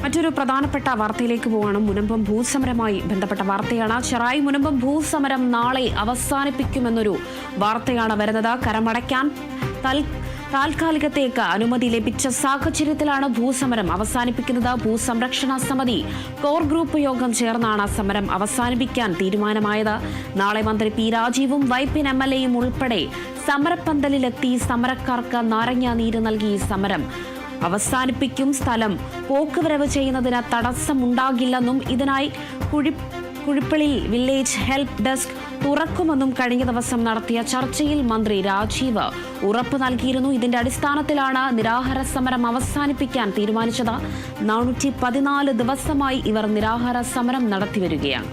മറ്റൊരു പ്രധാനപ്പെട്ട വാർത്തയിലേക്ക് പോവാണ്. മുനമ്പം ഭൂസമരമായി ബന്ധപ്പെട്ട വാർത്തയാണ്. ചെറായി മുനമ്പം ഭൂസമരം നാളെ അവസാനിപ്പിക്കുമെന്നൊരു വാർത്തയാണ് വരുന്നത്. കരമടയ്ക്കാൻ താൽക്കാലികത്തേക്ക് അനുമതി ലഭിച്ച സാഹചര്യത്തിലാണ് ഭൂസമരം അവസാനിപ്പിക്കുന്നത്. ഭൂസംരക്ഷണ സമിതി കോർ ഗ്രൂപ്പ് യോഗം ചേർന്നാണ് സമരം അവസാനിപ്പിക്കാൻ തീരുമാനമായത്. നാളെ മന്ത്രി പി രാജീവും വൈപ്പിൻ MLAയും ഉൾപ്പെടെ സമരപ്പന്തലിലെത്തി സമരക്കാർക്ക് നാരങ്ങാനീര് നൽകി സമരം അവസാനിപ്പിക്കും. സ്ഥലം പോക്കുവരവ് ചെയ്യുന്നതിന് തടസ്സമുണ്ടാകില്ലെന്നും ഇതിനായി കുഴിപ്പള്ളി വില്ലേജ് ഹെൽപ്പ് ഡെസ്ക് തുറക്കുമെന്നും കഴിഞ്ഞ ദിവസം നടത്തിയ ചർച്ചയിൽ മന്ത്രി രാജീവ് ഉറപ്പ് നൽകിയിരുന്നു. ഇതിന്റെ അടിസ്ഥാനത്തിലാണ് നിരാഹാര സമരം അവസാനിപ്പിക്കാൻ തീരുമാനിച്ചത്. 414 ദിവസമായി ഇവർ നിരാഹാര സമരം നടത്തിവരികയാണ്.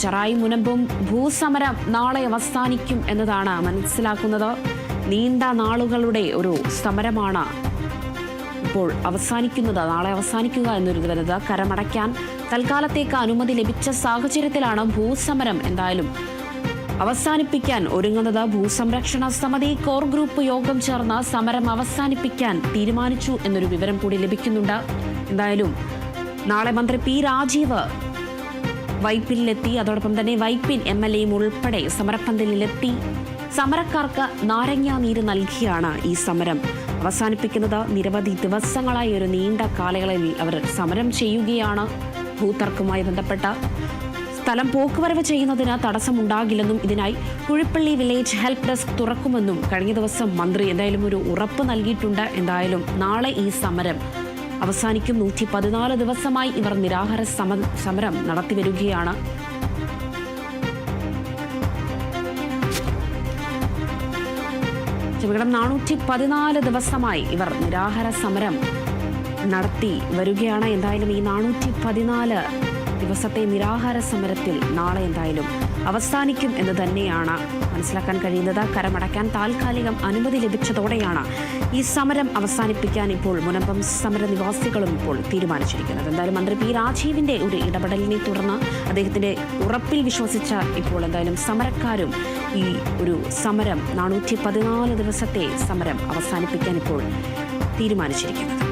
ചെറായി മുനമ്പും ഭൂസമരം നാളെ അവസാനിക്കും എന്നതാണ് മനസ്സിലാക്കുന്നത്. നീണ്ട നാളുകളുടെ ഒരു സമരമാണ് ഇപ്പോൾ അവസാനിക്കുന്നത്. നാളെ അവസാനിക്കുക എന്നൊരു വരുന്നത്. കരമടയ്ക്കാൻ തൽക്കാലത്തേക്ക് അനുമതി ലഭിച്ച സാഹചര്യത്തിലാണ് ഭൂസമരം എന്തായാലും അവസാനിപ്പിക്കാൻ ഒരുങ്ങുന്നത്. ഭൂസംരക്ഷണ സമിതി കോർ ഗ്രൂപ്പ് യോഗം ചേർന്ന് സമരം അവസാനിപ്പിക്കാൻ തീരുമാനിച്ചു എന്നൊരു വിവരം കൂടി ലഭിക്കുന്നുണ്ട്. എന്തായാലും നാളെ മന്ത്രി പി രാജീവ് വൈപ്പിനിലെത്തി, അതോടൊപ്പം തന്നെ വൈപ്പിൻ MLAയും ഉൾപ്പെടെ സമരപ്പന്തലിലെത്തി സമരക്കാർക്ക് നാരങ്ങാനീര് നൽകിയാണ് ഈ സമരം അവസാനിപ്പിക്കുന്നത്. നിരവധി ദിവസങ്ങളായി ഒരു നീണ്ട കാലയളവിൽ അവർ സമരം ചെയ്യുകയാണ്. ഭൂതർക്കവുമായി ബന്ധപ്പെട്ട സ്ഥലം പോക്കുവരവ് ചെയ്യുന്നതിന് തടസ്സമുണ്ടാകില്ലെന്നും ഇതിനായി കുഴിപ്പള്ളി വില്ലേജ് ഹെൽപ്പ് ഡെസ്ക് തുറക്കുമെന്നും കഴിഞ്ഞ ദിവസം മന്ത്രി എന്തായാലും ഒരു ഉറപ്പ് നൽകിയിട്ടുണ്ട്. എന്തായാലും നാളെ ഈ സമരം അവസാനിക്കും. 114 ദിവസമായി ഇവർ നിരാഹാര സമരം നടത്തിവരികയാണ്. ഇവിടെ 414 ദിവസമായി ഇവർ നിരാഹാര സമരം നടത്തി വരികയാണ്. എന്തായാലും ഈ 414 ദിവസത്തെ നിരാഹാര സമരത്തിൽ നാളെ എന്തായാലും അവസാനിക്കും എന്ന് തന്നെയാണ് മനസ്സിലാക്കാൻ കഴിയുന്നത്. കരമടയ്ക്കാൻ താൽക്കാലികം അനുമതി ലഭിച്ചതോടെയാണ് ഈ സമരം അവസാനിപ്പിക്കാൻ ഇപ്പോൾ മുനമ്പം സമര നിവാസികളും ഇപ്പോൾ തീരുമാനിച്ചിരിക്കുന്നത്. എന്തായാലും മന്ത്രി പി രാജീവിന്റെ ഒരു ഇടപെടലിനെ തുടർന്ന് അദ്ദേഹത്തിന്റെ ഉറപ്പിൽ വിശ്വസിച്ച ഇപ്പോൾ എന്തായാലും സമരക്കാരും ഈ ഒരു സമരം 414 ദിവസത്തെ സമരം അവസാനിപ്പിക്കാൻ ഇപ്പോൾ തീരുമാനിച്ചിരിക്കുന്നത്.